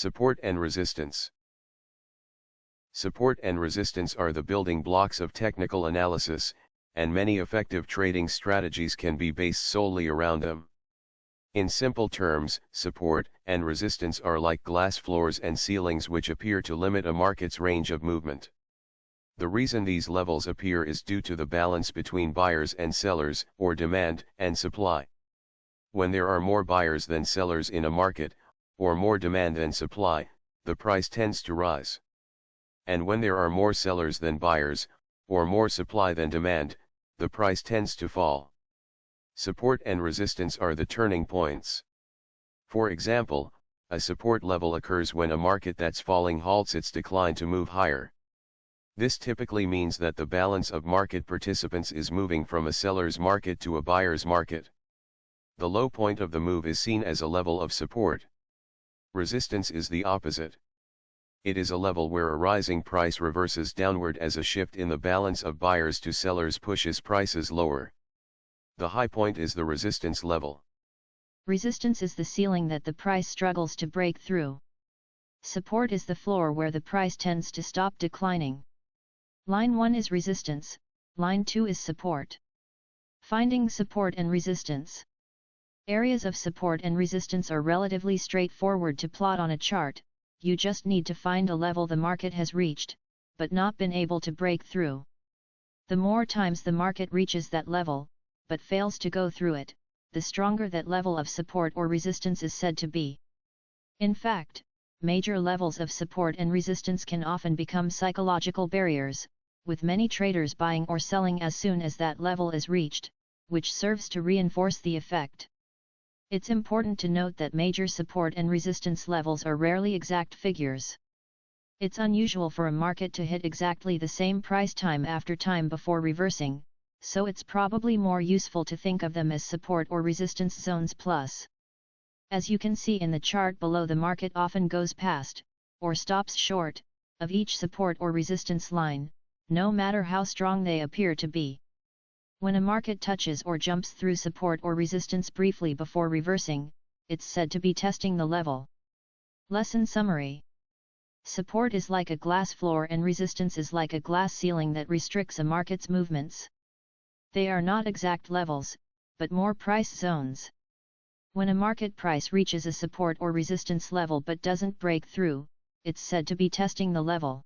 Support and resistance. Support and resistance are the building blocks of technical analysis, and many effective trading strategies can be based solely around them. In simple terms, support and resistance are like glass floors and ceilings which appear to limit a market's range of movement. The reason these levels appear is due to the balance between buyers and sellers, or demand and supply. When there are more buyers than sellers in a market, or more demand than supply, the price tends to rise. And when there are more sellers than buyers, or more supply than demand, the price tends to fall. Support and resistance are the turning points. For example, a support level occurs when a market that's falling halts its decline to move higher. This typically means that the balance of market participants is moving from a seller's market to a buyer's market. The low point of the move is seen as a level of support. Resistance is the opposite. It is a level where a rising price reverses downward as a shift in the balance of buyers to sellers pushes prices lower. The high point is the resistance level. Resistance is the ceiling that the price struggles to break through. Support is the floor where the price tends to stop declining. Line 1 is resistance, line 2 is support. Finding support and resistance. Areas of support and resistance are relatively straightforward to plot on a chart. You just need to find a level the market has reached, but not been able to break through. The more times the market reaches that level, but fails to go through it, the stronger that level of support or resistance is said to be. In fact, major levels of support and resistance can often become psychological barriers, with many traders buying or selling as soon as that level is reached, which serves to reinforce the effect. It's important to note that major support and resistance levels are rarely exact figures. It's unusual for a market to hit exactly the same price time after time before reversing, so it's probably more useful to think of them as support or resistance zones plus. As you can see in the chart below, the market often goes past, or stops short, of each support or resistance line, no matter how strong they appear to be. When a market touches or jumps through support or resistance briefly before reversing, it's said to be testing the level. Lesson summary. Support is like a glass floor and resistance is like a glass ceiling that restricts a market's movements. They are not exact levels, but more price zones. When a market price reaches a support or resistance level but doesn't break through, it's said to be testing the level.